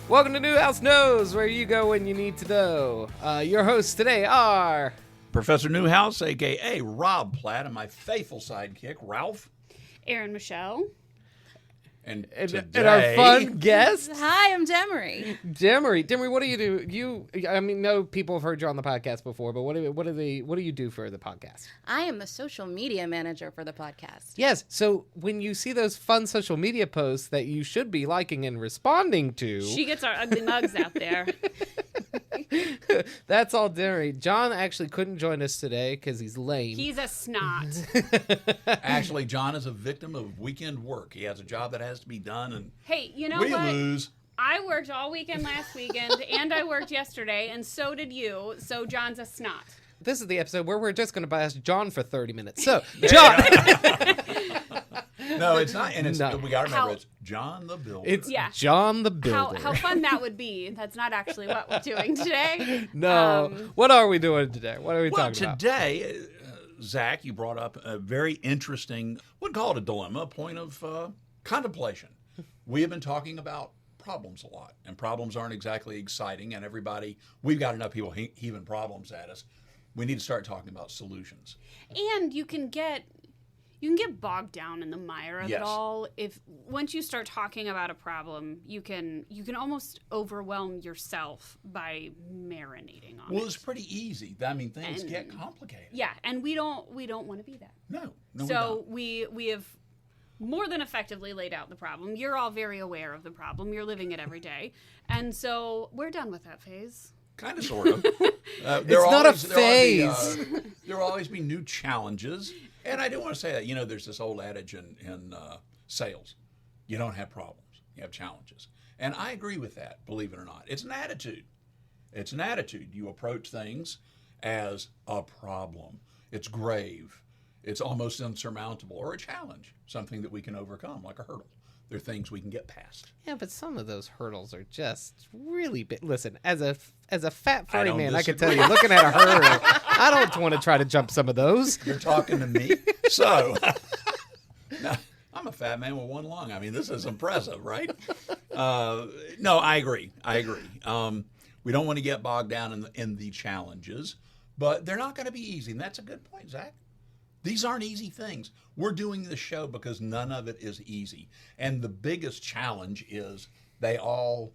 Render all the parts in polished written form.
Welcome to Newhouse Knows, where you go when you need to know. Your hosts today are... Professor Newhouse, a.k.a. Rob Platt, and my faithful sidekick, Ralph. Aaron Michelle. And our fun guest, Hi, I'm Demery. Demery, what do you do? No people have heard you on the podcast before, but what do you do for the podcast? I am the social media manager for the podcast. Yes, so when you see those fun social media posts that you should be liking and responding to... She gets our ugly mugs out there. That's all Demery. John actually couldn't join us today because he's lame. He's a snot. Actually, John is a victim of weekend work. He has a job that has to be done, and Hey, you know we what? lose. I worked all weekend last weekend, and I worked yesterday, and so did you, so John's a snot. This is the episode where we're just going to bash John for 30 minutes. So, John... No, it's not. And we got to remember, How- it's John the Builder. It's Yeah. John the Builder. How fun that would be. That's not actually what we're doing today. No. What are we doing today? What are we well, talking about? today, Zach, you brought up a very interesting, wouldn't call it a dilemma, a point of contemplation. We have been talking about problems a lot, and problems aren't exactly exciting, and we've got enough people heaving problems at us. We need to start talking about solutions. And you can get bogged down in the mire of Yes. it all. If once you start talking about a problem, you can almost overwhelm yourself by marinating on it. Well, it's pretty easy. I mean, things And- get complicated. Yeah, and we don't want to be that. No, So we have more than effectively laid out the problem. You're all very aware of the problem. You're living it every day. And so we're done with that phase. kind of, sort of. It's not a phase. There will always be new challenges. And I do want to say that, there's this old adage in sales. You don't have problems. You have challenges. And I agree with that, believe it or not. It's an attitude. It's an attitude. You approach things as a problem. It's grave. It's almost insurmountable, or a challenge, something that we can overcome, like a hurdle. They're things we can get past. Yeah, but some of those hurdles are just really big. Listen, as a fat furry don't man, I can disagree. tell you, looking at a hurdle, I don't want to try to jump some of those. You're talking to me? So, now, I'm a fat man with one lung. I mean, this is impressive, right? No, I agree. We don't want to get bogged down in the challenges, but they're not going to be easy. And that's a good point, Zach. These aren't easy things. We're doing this show because none of it is easy. And the biggest challenge is they all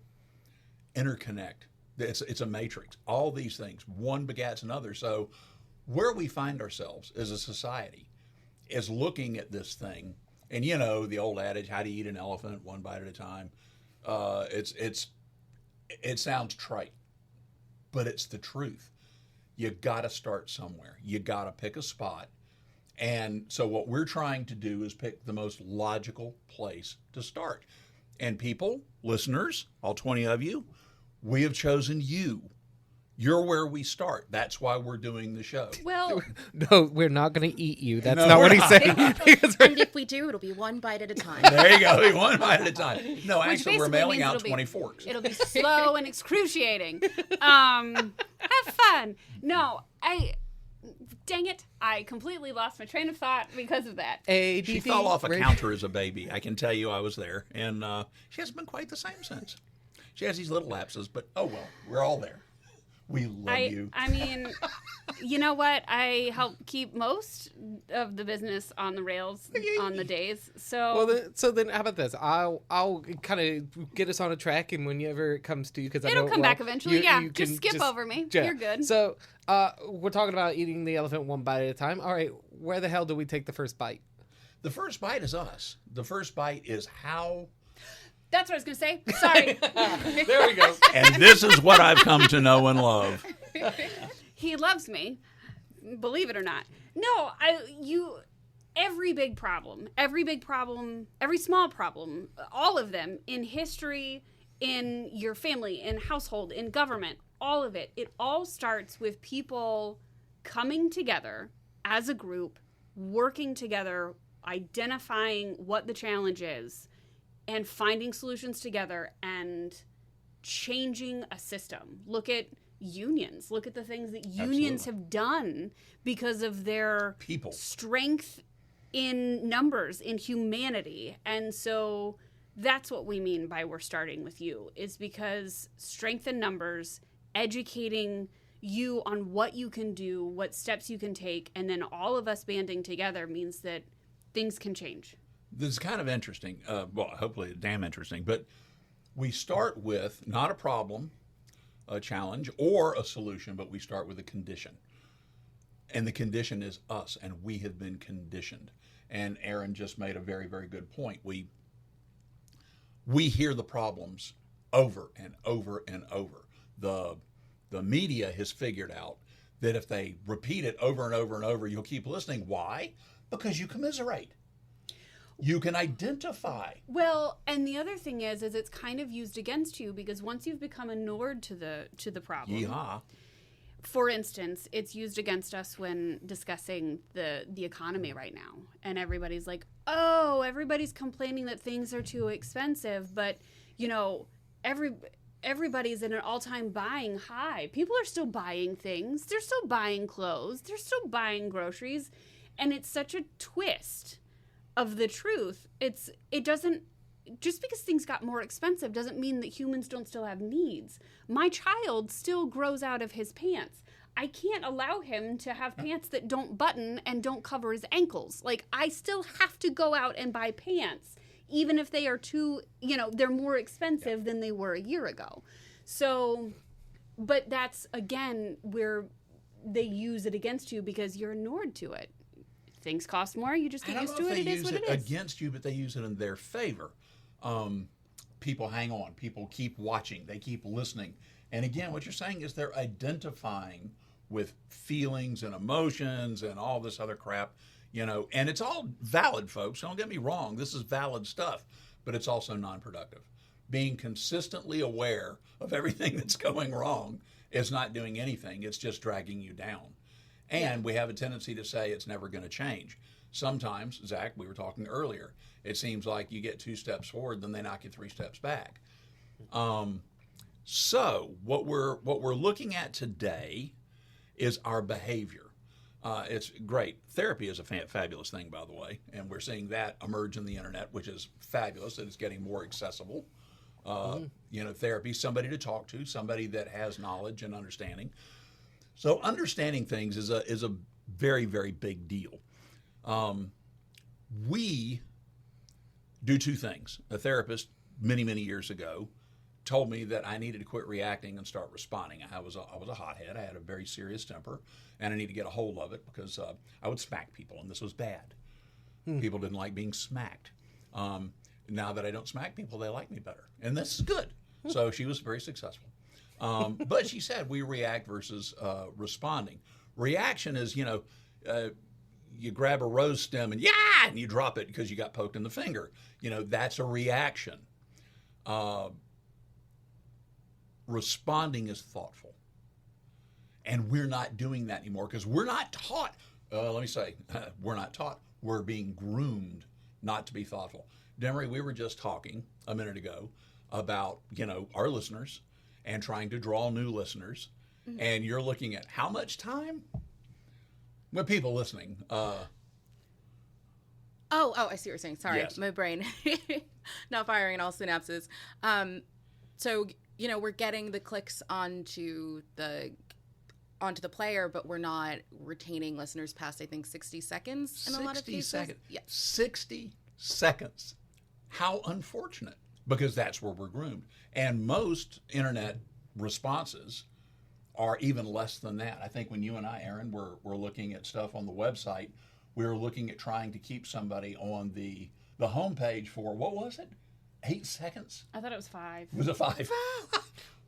interconnect. It's a matrix. All these things, one begats another. So where we find ourselves as a society is looking at this thing. And the old adage, how to eat an elephant one bite at a time. It sounds trite, but it's the truth. You got to start somewhere. You got to pick a spot. And so what we're trying to do is pick the most logical place to start. And people, listeners, all 20 of you, we have chosen you. You're where we start. That's why we're doing the show. Well, No, we're not going to eat you. That's No, not we're what he's not. saying. Because we're- And if we do, it'll be one bite at a time. There you go. One bite at a time. No, Which actually, we're basically mailing means out it'll be- 20 forks. it'll be slow and excruciating. Have fun. No, dang it. I completely lost my train of thought because of that. She fell off a radio- counter as a baby. I can tell you I was there. And she hasn't been quite the same since. She has these little lapses, but oh well, we're all there. We love you. I mean, you know what? I help keep most of the business on the rails on the days. So So then, how about this? I'll kind of get us on a track, and whenever it comes to you, because I know it'll come back eventually. You just skip over me. You're good. So we're talking about eating the elephant one bite at a time. All right, where the hell do we take the first bite? The first bite is us. The first bite is how. That's what I was going to say. Sorry. There we go. And this is what I've come to know and love. He loves me, believe it or not. No, every big problem, every small problem, all of them in history, in your family, in household, in government, all of it. It all starts with people coming together as a group, working together, identifying what the challenge is, and finding solutions together and changing a system. Look at unions. Look at the things that unions Absolutely. have done because of their People. strength in numbers, in humanity. And so That's what we mean by we're starting with you, is because strength in numbers, educating you on what you can do, what steps you can take, and then all of us banding together means that things can change. This is kind of interesting. Well, hopefully damn interesting. But we start with not a problem, a challenge, or a solution, but we start with a condition. And the condition is us, and we have been conditioned. And Aaron just made a very, very good point. We hear the problems over and over and over. The media has figured out that if they repeat it over and over and over, you'll keep listening. Why? Because you commiserate. You can identify. Well, and the other thing is it's kind of used against you, because once you've become inured to the problem. Yeehaw. For instance, it's used against us when discussing the economy right now. And everybody's like, oh, everybody's complaining that things are too expensive. But, you know, everybody's in an all-time buying high. People are still buying things. They're still buying clothes. They're still buying groceries. And it's such a twist of the truth. It doesn't, just because things got more expensive doesn't mean that humans don't still have needs. My child still grows out of his pants. I can't allow him to have pants that don't button and don't cover his ankles. Like, I still have to go out and buy pants, even if they are they're more expensive than they were a year ago. So, but that's, again, where they use it against you because you're inured to it. Things cost more, you just get used to it. It is what it is. Against you, but they use it in their favor. People hang on. People keep watching. They keep listening. And again, what you're saying is they're identifying with feelings and emotions and all this other crap, and it's all valid, folks. Don't get me wrong. This is valid stuff, but it's also non-productive. Being consistently aware of everything that's going wrong is not doing anything. It's just dragging you down. And we have a tendency to say it's never going to change. Sometimes, Zach, we were talking earlier, it seems like you get 2 steps forward, then they knock you 3 steps back. So what we're looking at today is our behavior. It's great. Therapy is a fabulous thing, by the way, and we're seeing that emerge in the internet, which is fabulous. It's getting more accessible. Therapy, somebody to talk to, somebody that has knowledge and understanding. So understanding things is a very, very big deal. We do 2 things. A therapist many, many years ago told me that I needed to quit reacting and start responding. I was a hothead. I had a very serious temper, and I needed to get a hold of it because I would smack people, and this was bad. People didn't like being smacked. Now that I don't smack people, they like me better, and this is good. So she was very successful. But she said we react versus responding. Reaction is, you grab a rose stem and you drop it because you got poked in the finger. That's a reaction. Responding is thoughtful. And we're not doing that anymore because we're not taught. We're not taught. We're being groomed not to be thoughtful. Demery, we were just talking a minute ago about, our listeners and trying to draw new listeners. Mm-hmm. And you're looking at how much time? Well, people listening. Oh, I see what you're saying. Sorry, yes. My brain not firing all synapses. So, we're getting the clicks onto the player, but we're not retaining listeners past, I think, 60 seconds in a lot of cases. 60 seconds. Yeah. 60 seconds. How unfortunate. Because that's where we're groomed. And most internet responses are even less than that. I think when you and I, Aaron, were looking at stuff on the website, we were looking at trying to keep somebody on the homepage for, what was it? 8 seconds? I thought it was 5. Was it 5?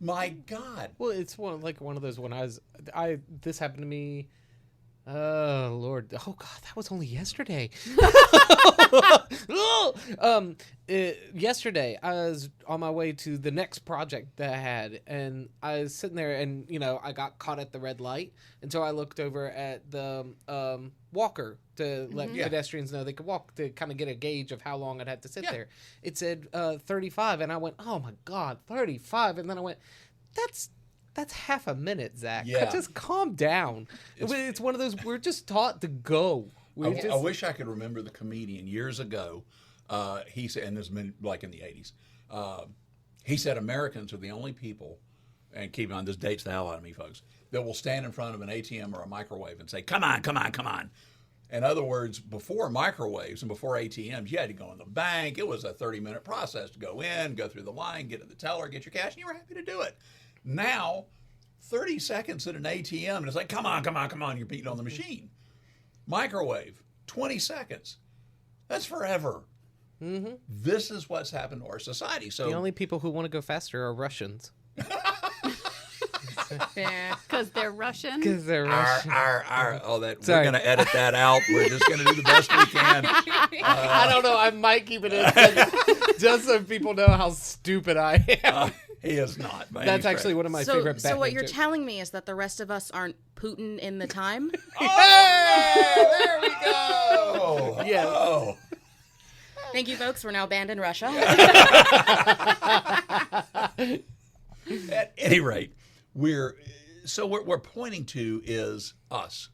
My God. Well, it's one of those when this happened to me. Oh Lord! Oh God, that was only yesterday. Yesterday, I was on my way to the next project that I had, and I was sitting there, and I got caught at the red light, and so I looked over at the walker to let pedestrians know they could walk to kind of get a gauge of how long I'd have to sit there. It said 35, and I went, "Oh my God, 35!" And then I went, "That's half a minute, Zach. Yeah. Just calm down." It's one of those, we're just taught to go. I wish I could remember the comedian years ago. He said, and this has been like in the 80s, he said Americans are the only people, and keep on, this dates the hell out of me, folks, that will stand in front of an ATM or a microwave and say, come on, come on, come on. In other words, before microwaves and before ATMs, you had to go in the bank. It was a 30-minute process to go in, go through the line, get to the teller, get your cash, and you were happy to do it. Now, 30 seconds at an ATM, and it's like, come on, come on, come on, you're beating on the machine. Microwave, 20 seconds. That's forever. Mm-hmm. This is what's happened to our society. So the only people who want to go faster are Russians. Because they're Russian. Because they're Russian. We're going to edit that out. We're just going to do the best we can. I don't know. I might keep it in just so people know how stupid I am. He is not. That's actually one of my favorite Batman So what you're jokes. telling me is that the rest of us aren't Putin in the time? Oh, there we go. Yes. Oh. Thank you, folks. We're now banned in Russia. At any rate, we're pointing to is us.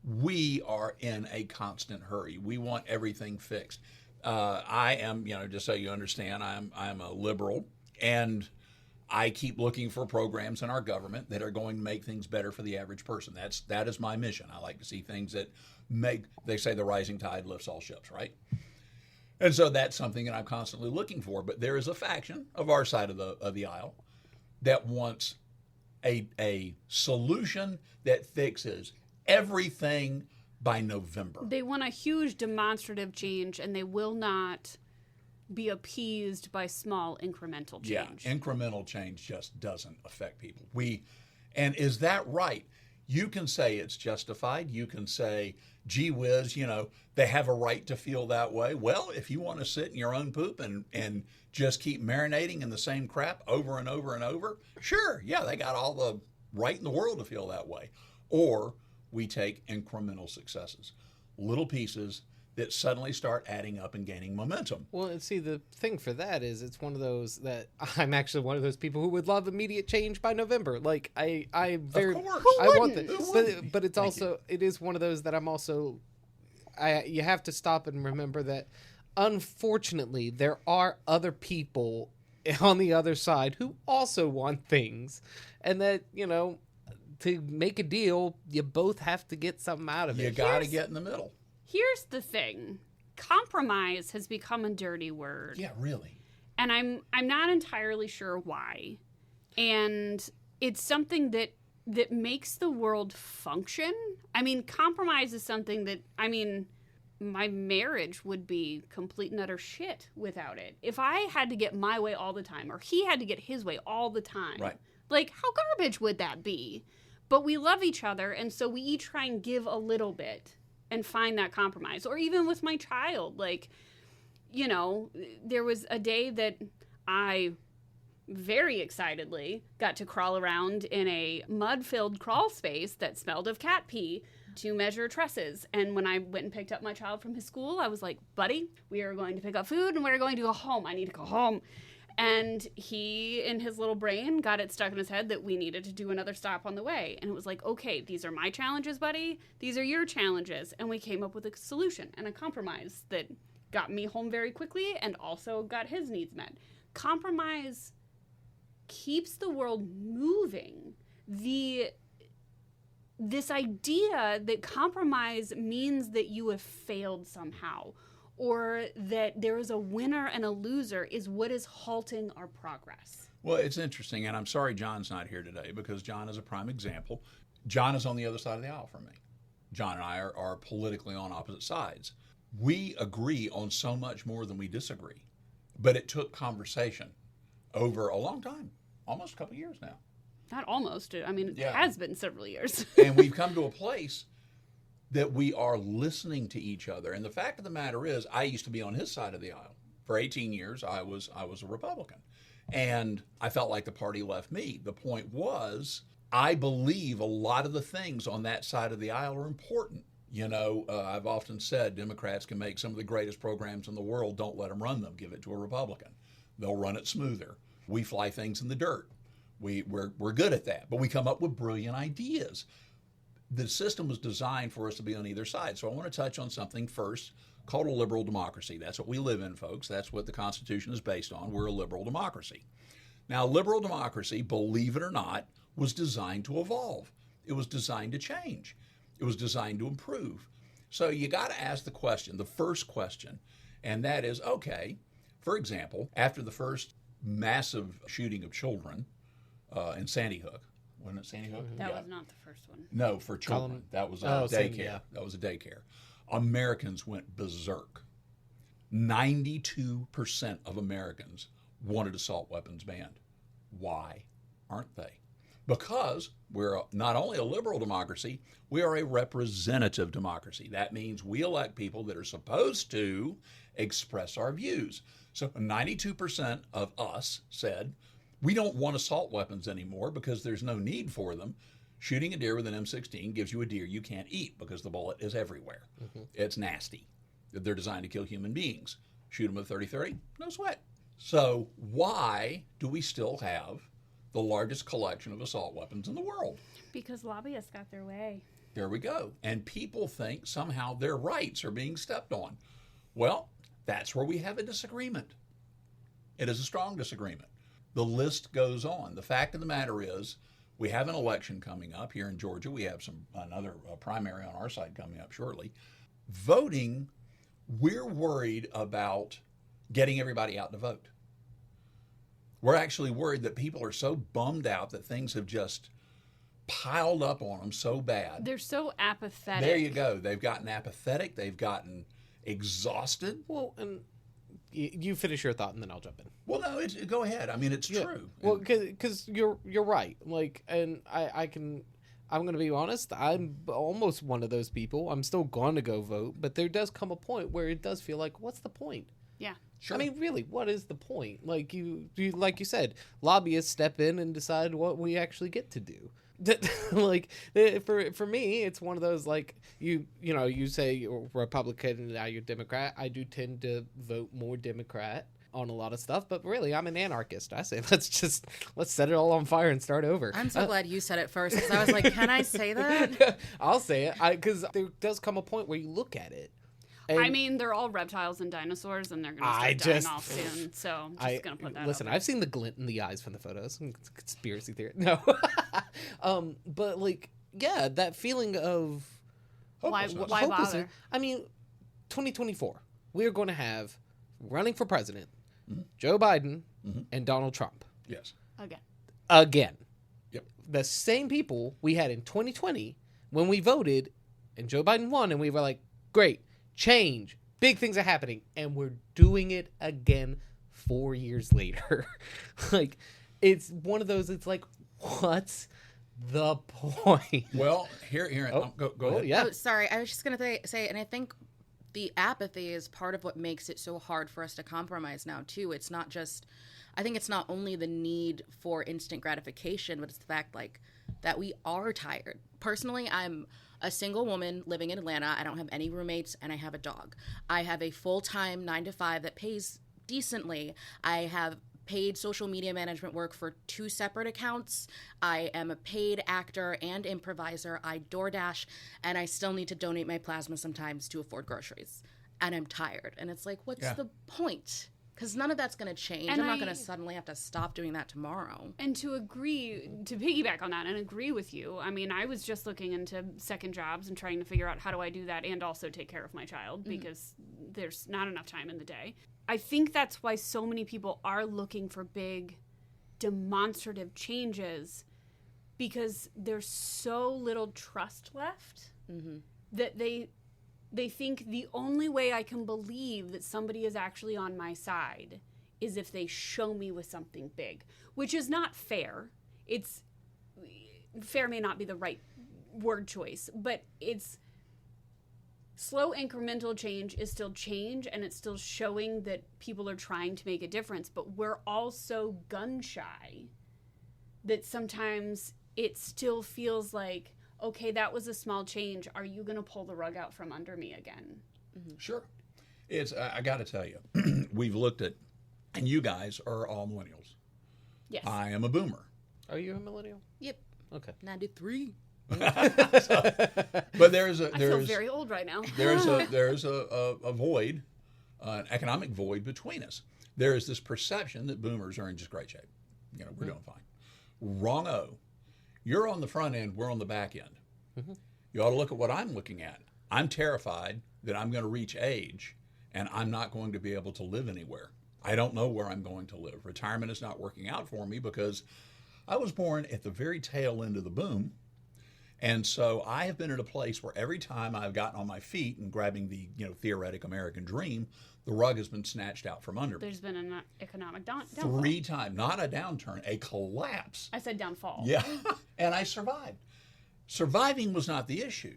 We are in a constant hurry. We want everything fixed. I am, just so you understand, I'm a liberal, and I keep looking for programs in our government that are going to make things better for the average person. That is my mission. I like to see things that they say the rising tide lifts all ships, right? And so that's something that I'm constantly looking for. But there is a faction of our side of the aisle that wants a solution that fixes everything by November. They want a huge demonstrative change, and they will not be appeased by small incremental change. Yeah, incremental change just doesn't affect people. And is that right? You can say it's justified. You can say, gee whiz, they have a right to feel that way. Well, if you want to sit in your own poop and just keep marinating in the same crap over and over and over, sure, yeah, they got all the right in the world to feel that way. Or we take incremental successes, little pieces that suddenly start adding up and gaining momentum. Well, see, the thing for that is it's one of those that I'm actually one of those people who would love immediate change by November. Like I very, Of course. I want that. Who wouldn't? But it's also, it is one of those that I'm also, you have to stop and remember that unfortunately there are other people on the other side who also want things, and that, to make a deal, you both have to get something out of it. You got to get in the middle. Here's the thing. Compromise has become a dirty word. Yeah, really. And I'm not entirely sure why. And it's something that makes the world function. I mean, compromise is something that, my marriage would be complete and utter shit without it. If I had to get my way all the time, or he had to get his way all the time, right? Like, how garbage would that be? But we love each other, and so we each try and give a little bit and find that compromise. Or even with my child, like, there was a day that I very excitedly got to crawl around in a mud-filled crawl space that smelled of cat pee to measure tresses. And when I went and picked up my child from his school, I was like, buddy, we are going to pick up food and we're going to go home. I need to go home. And he, in his little brain, got it stuck in his head that we needed to do another stop on the way. And it was like, okay, these are my challenges, buddy. These are your challenges. And we came up with a solution and a compromise that got me home very quickly and also got his needs met. Compromise keeps the world moving. This idea that compromise means that you have failed somehow, or that there is a winner and a loser, is what is halting our progress. Well, it's interesting, and I'm sorry John's not here today, because John is a prime example. John is on the other side of the aisle from me. John and I are politically on opposite sides. We agree on so much more than we disagree, but it took conversation over a long time, almost a couple of years now. Not almost. It has been several years. And we've come to a place that we are listening to each other. And the fact of the matter is, I used to be on his side of the aisle. For 18 years, I was a Republican. And I felt like the party left me. The point was, I believe a lot of the things on that side of the aisle are important. I've often said Democrats can make some of the greatest programs in the world. Don't let them run them. Give it to a Republican. They'll run it smoother. We fly things in the dirt. We're good at that. But we come up with brilliant ideas. The system was designed for us to be on either side. So I want to touch on something first called a liberal democracy. That's what we live in, folks. That's what the Constitution is based on. We're a liberal democracy. Now, liberal democracy, believe it or not, was designed to evolve. It was designed to change. It was designed to improve. So you got to ask the question, the first question, and that is, okay, for example, after the first massive shooting of children in Sandy Hook, wasn't it Sandy Hook? That was not the first one. No, for children. That was a daycare. That was a daycare. Americans went berserk. 92% of Americans wanted assault weapons banned. Why aren't they? Because we're not only a liberal democracy, we are a representative democracy. That means we elect people that are supposed to express our views. So 92% of us said, we don't want assault weapons anymore because there's no need for them. Shooting a deer with an M16 gives you a deer you can't eat because the bullet is everywhere. It's nasty. They're designed to kill human beings. Shoot them with 30-30, no sweat. So why do we still have the largest collection of assault weapons in the world? Because lobbyists got their way. There we go. And people think somehow their rights are being stepped on. Well, that's where we have a disagreement. It is a strong disagreement. The list goes on. The fact of the matter is, we have an election coming up here in Georgia. We have another primary on our side coming up shortly. Voting, we're worried about getting everybody out to vote. We're actually worried that people are so bummed out that things have just piled up on them so bad. They're so apathetic. There you go. They've gotten apathetic. They've gotten exhausted. Well, and you finish your thought and then I'll jump in. Well, no, go ahead. I mean, it's true. Well, because you're right. Like, and I'm going to be honest. I'm almost one of those people. I'm still going to go vote, but there does come a point where it does feel like, what's the point? Yeah. Sure. I mean, really, what is the point? Like like you said, lobbyists step in and decide what we actually get to do. Like for me, it's one of those, like, you say you're Republican and now you're Democrat. I do tend to vote more Democrat on a lot of stuff, but really I'm an anarchist. I say let's set it all on fire and start over. I'm so glad you said it first, because I was like, can I say that? I'll say it, because there does come a point where you look at it. And I mean, they're all reptiles and dinosaurs, and they're going to start dying off soon. So I'm just going to put that listen, out I've seen the glint in the eyes from the photos. It's a conspiracy theory. No. But, like, yeah, that feeling of Why hopelessness. bother? I mean, 2024, we're going to have running for president Joe Biden and Donald Trump. Yes. Again. Yep. The same people we had in 2020 when we voted and Joe Biden won, and we were like, great. Change. Big things are happening. And we're doing it again 4 years later. Like, it's one of those, it's like, what's the point? Well, go ahead. Yeah. Oh, sorry. I was just going to say, and I think the apathy is part of what makes it so hard for us to compromise now, too. It's not just, I think it's not only the need for instant gratification, but it's the fact, like, that we are tired. Personally, I'm a single woman living in Atlanta. I don't have any roommates, and I have a dog. I have a full-time 9-to-5 that pays decently. I have paid social media management work for 2 separate accounts. I am a paid actor and improviser. I DoorDash, and I still need to donate my plasma sometimes to afford groceries. And I'm tired. And it's like, what's the point? Because none of that's going to change. And I'm not going to suddenly have to stop doing that tomorrow. And to piggyback on that and agree with you, I mean, I was just looking into second jobs and trying to figure out how do I do that and also take care of my child because there's not enough time in the day. I think that's why so many people are looking for big, demonstrative changes, because there's so little trust left that they think the only way I can believe that somebody is actually on my side is if they show me with something big, which is not fair. Fair may not be the right word choice, but it's slow incremental change is still change, and it's still showing that people are trying to make a difference, but we're all so gun shy that sometimes it still feels like, okay, that was a small change. Are you going to pull the rug out from under me again? Sure. I got to tell you, we've looked at, and you guys are all millennials. Yes. I am a boomer. Are you a millennial? Yep. Okay. 93. But there's I feel very old right now. there's a void, an economic void between us. There is this perception that boomers are in just great shape. You know, we're doing fine. Wrong-o. You're on the front end, we're on the back end. You ought to look at what I'm looking at. I'm terrified that I'm going to reach age and I'm not going to be able to live anywhere. I don't know where I'm going to live. Retirement is not working out for me because I was born at the very tail end of the boom. And so I have been at a place where every time I've gotten on my feet and grabbing the theoretic American dream, the rug has been snatched out from under me. There's been an economic downfall. 3 times, not a downturn, a collapse. I said downfall. Yeah, and I survived. Surviving was not the issue.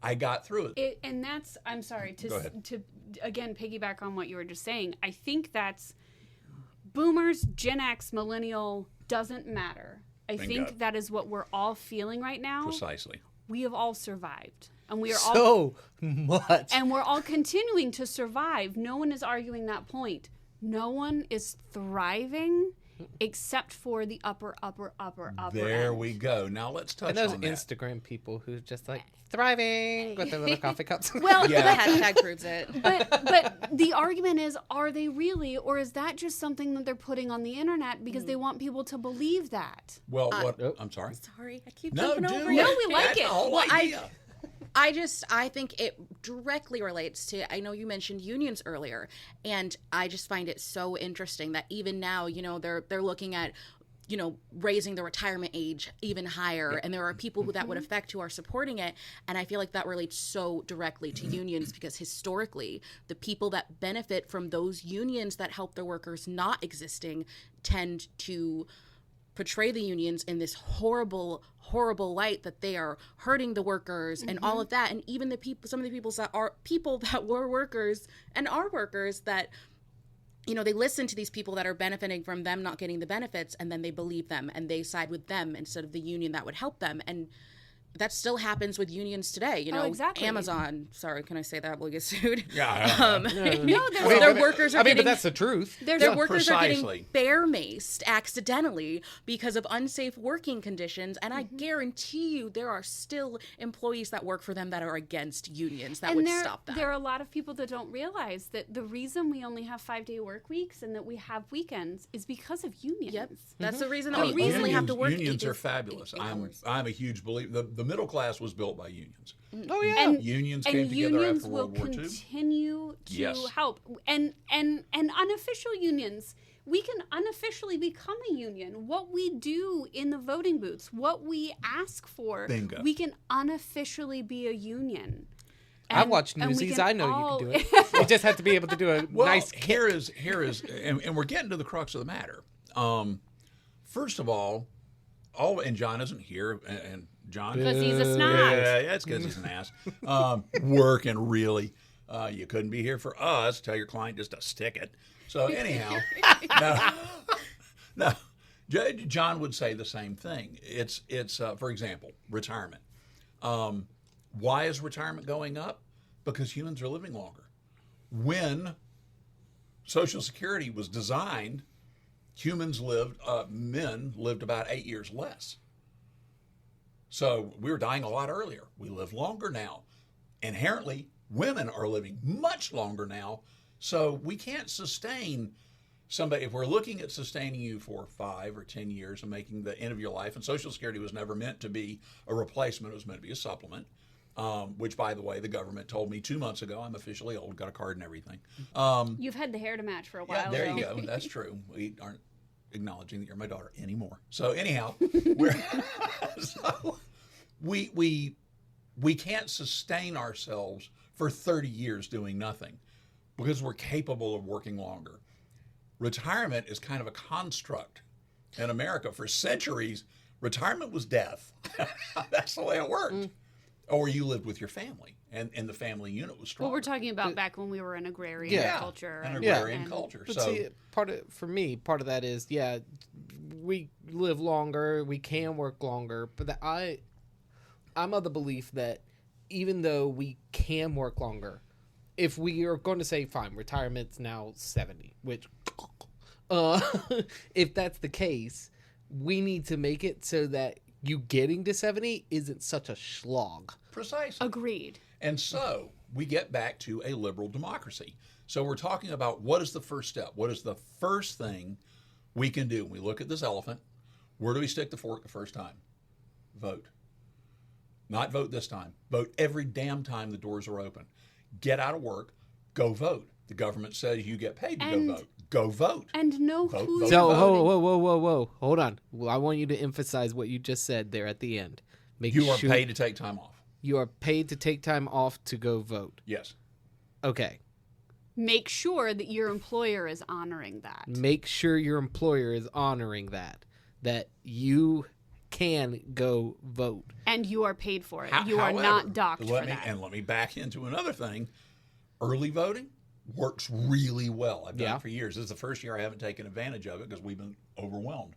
I got through it. And that's, I'm sorry, Go ahead. to again piggyback on what you were just saying. I think that's boomers, Gen X, millennial, doesn't matter. I Bingo. think that is what we're all feeling right now. Precisely. We have all survived. And we are all So much. and we're all continuing to survive. No one is arguing that point. No one is thriving except for the upper There end. we go. Now let's touch And those on that. Instagram people who just like thriving with their little coffee cups. Well, Yeah. The hashtag proves it. but the argument is, are they really, or is that just something that they're putting on the internet because they want people to believe that? Well, what? Nope. I'm sorry. Sorry, I keep No, jumping do over it. you. No, we like That's it. the whole Well, idea. I think it directly relates to, I know you mentioned unions earlier, and I just find it so interesting that even now, they're looking at, raising the retirement age even higher, and there are people who that would affect who are supporting it, and I feel like that relates so directly to unions because historically, the people that benefit from those unions that help their workers not existing tend to portray the unions in this horrible light that they are hurting the workers and all of that, and even some of the people that were workers and are workers that they listen to these people that are benefiting from them not getting the benefits, and then they believe them and they side with them instead of the union that would help them. And that still happens with unions today. Oh, exactly. Amazon, sorry, can I say that? We'll get sued. Yeah. No, Their workers are getting, but that's the truth. their workers are precisely. getting bear maced accidentally because of unsafe working conditions, and I Mm-hmm. guarantee you there are still employees that work for them that are against unions that and would there, stop that. there are a lot of people that don't realize that the reason we only have 5-day work weeks and that we have weekends is because of unions. Yep, that's the reason Oh, that we usually have to work. Unions are 8 fabulous. eight I'm hours. a huge believer. The middle class was built by unions. Oh yeah. And Unions and came together unions after will World War II. continue to Yes. help, and unofficial unions. We can unofficially become a union. What we do in the voting booths, what we ask for, Bingo. we can unofficially be a union. I've watched and we Newsies. can I know all- you can do it. You just have to be able to do a Well, nice here is, and we're getting to the crux of the matter. First of all, and John isn't here, and John, Because he's a yeah, snob. it's because he's an ass. Working really, you couldn't be here for us. Tell your client just to stick it. So anyhow, no, John would say the same thing. It's for example, retirement. Why is retirement going up? Because humans are living longer. When Social Security was designed, men lived about 8 years less. So we were dying a lot earlier. We live longer now. Inherently, women are living much longer now. So we can't sustain somebody, if we're looking at sustaining you for 5 or 10 years and making the end of your life, and Social Security was never meant to be a replacement, it was meant to be a supplement, which, by the way, the government told me 2 months ago. I'm officially old, got a card and everything. You've had the hair to match for a Yeah, while. there though. you go. That's true. We aren't acknowledging that you're my daughter anymore. So anyhow, we can't sustain ourselves for 30 years doing nothing because we're capable of working longer. Retirement is kind of a construct in America. For centuries, retirement was death. That's the way it worked. Or you lived with your family, and the family unit was strong. Well, we're talking about back when we were an agrarian Yeah. culture. An and- agrarian and- culture. But So see, part of that is, yeah, we live longer, we can work longer, but I'm of the belief that even though we can work longer, if we are going to say, fine, retirement's now 70, which, if that's the case, we need to make it so that you getting to 70 isn't such a slog. Precisely. Agreed. And so we get back to a liberal democracy. So we're talking about what is the first step? What is the first thing we can do? We look at this elephant. Where do we stick the fork the first time? Vote. Not vote this time. Vote every damn time the doors are open. Get out of work. Go vote. The government says you get paid to go vote. Go vote. And know Vote, who vote, you're So, voting. whoa. Hold on. Well, I want you to emphasize what you just said there at the end. Make You are sure paid to take time off. you are paid to take time off to go vote. Yes. Okay. Make sure that your employer is honoring that. Make sure your employer is honoring that you can go vote. And you are paid for it. You However, are not docked let for me, that. And let me back into another thing. Early voting works really well. I've done it for years. This is the first year I haven't taken advantage of it because we've been overwhelmed.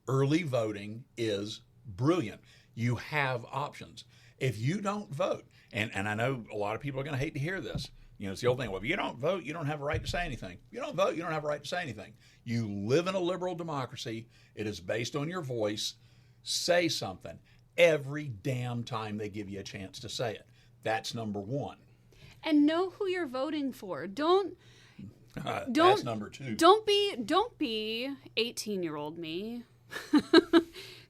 Early voting is brilliant. You have options. If you don't vote, and I know a lot of people are going to hate to hear this. You know, it's the old thing. Well, if you don't vote, you don't have a right to say anything. If you don't vote, you don't have a right to say anything. You live in a liberal democracy. It is based on your voice. Say something every damn time they give you a chance to say it. That's number one. And know who you're voting for. Don't That's number two. Don't be 18-year-old me.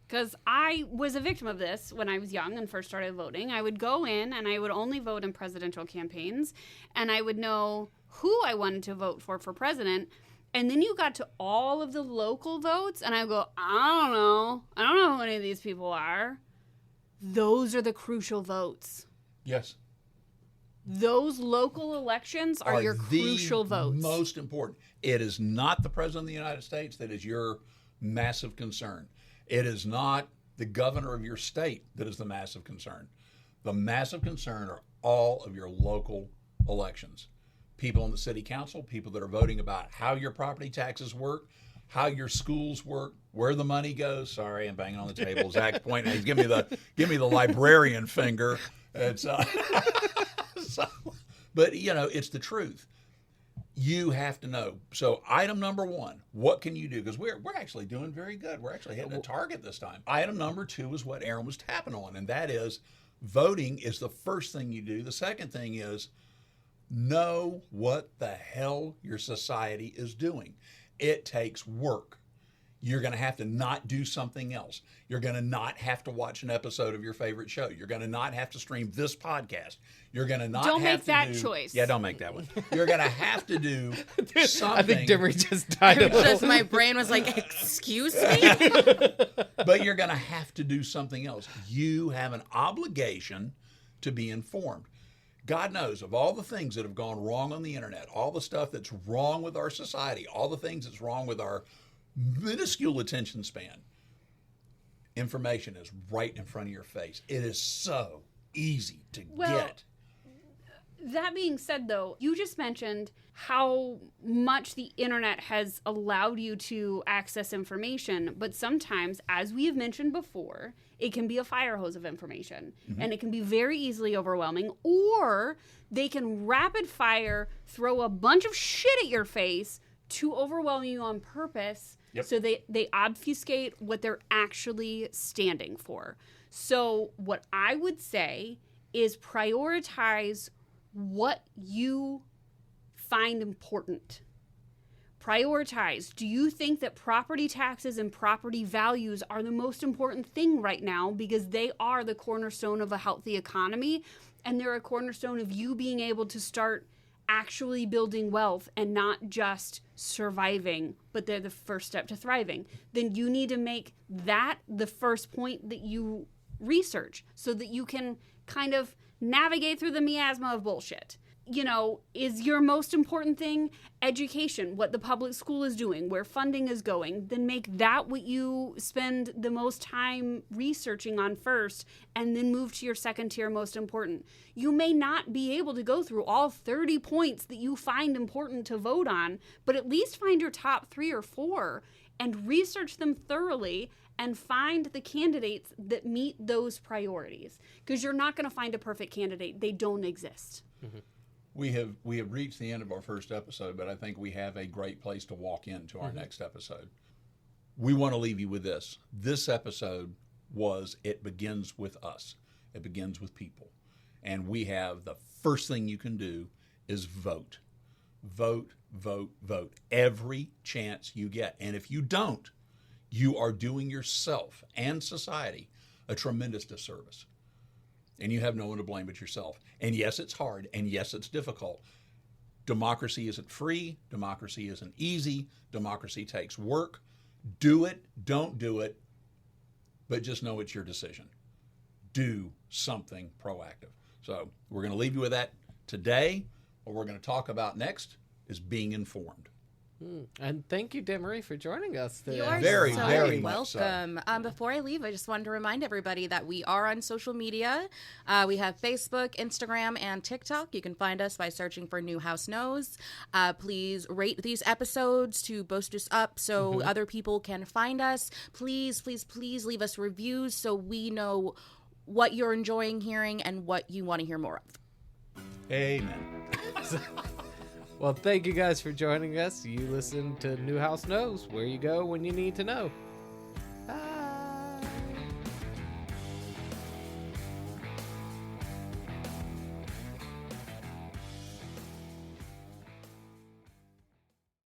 Because I was a victim of this when I was young and first started voting. I would go in and I would only vote in presidential campaigns, and I would know who I wanted to vote for president. And then you got to all of the local votes, and I go, I don't know who any of these people are. Those are the crucial votes. Yes. Those local elections are your crucial votes. Most important. It is not the President of the United States that is your massive concern. It is not the governor of your state that is the massive concern. The massive concern are all of your local elections. People in the city council, people that are voting about how your property taxes work, how your schools work, where the money goes. Sorry, I'm banging on the table. Zach's pointing. He's give me the librarian finger. It's but you know, it's the truth. You have to know. So item number one, what can you do? Because we're actually doing very good. We're actually hitting a target this time. Item number two is what Aaron was tapping on, and that is voting is the first thing you do. The second thing is know what the hell your society is doing. It takes work. You're going to have to not do something else. You're going to not have to watch an episode of your favorite show. You're going to not have to stream this podcast. You're going to not Don't have make to that do, choice. Yeah, don't make that one. You're going to have to do something. I think Demery just died a little. Just my brain was like, excuse me? But you're going to have to do something else. You have an obligation to be informed. God knows of all the things that have gone wrong on the internet, all the stuff that's wrong with our society, all the things that's wrong with our minuscule attention span. Information is right in front of your face. It is so easy to get. That being said, though, you just mentioned how much the internet has allowed you to access information, but sometimes, as we have mentioned before, it can be a fire hose of information, and it can be very easily overwhelming, or they can rapid fire throw a bunch of shit at your face to overwhelm you on purpose. Yep. So they obfuscate what they're actually standing for. So what I would say is prioritize what you find important. Prioritize. Do you think that property taxes and property values are the most important thing right now? Because they are the cornerstone of a healthy economy, and they're a cornerstone of you being able to start actually building wealth and not just surviving, but they're the first step to thriving. Then you need to make that the first point that you research so that you can kind of navigate through the miasma of bullshit. You know, is your most important thing education, what the public school is doing, where funding is going? Then make that what you spend the most time researching on first, and then move to your second tier most important. You may not be able to go through all 30 points that you find important to vote on, but at least find your top 3 or 4 and research them thoroughly and find the candidates that meet those priorities. Because you're not going to find a perfect candidate. They don't exist. Mm-hmm. We have reached the end of our first episode, but I think we have a great place to walk into our next episode. We want to leave you with this. This episode was it begins with us. It begins with people. And we have the first thing you can do is vote. Vote, vote, vote every chance you get. And if you don't, you are doing yourself and society a tremendous disservice. And you have no one to blame but yourself. And yes, it's hard. And yes, it's difficult. Democracy isn't free. Democracy isn't easy. Democracy takes work. Do it. Don't do it. But just know it's your decision. Do something proactive. So we're going to leave you with that today. What we're going to talk about next is being informed. And thank you, Demery, for joining us today. You are Very, so very much so. welcome. Before I leave, I just wanted to remind everybody that we are on social media. We have Facebook, Instagram, and TikTok. You can find us by searching for New House Knows. Please rate these episodes to boost us up so other people can find us. Please, please, please leave us reviews so we know what you're enjoying hearing and what you want to hear more of. Amen. Well, thank you guys for joining us. You listen to New House Knows, where you go when you need to know.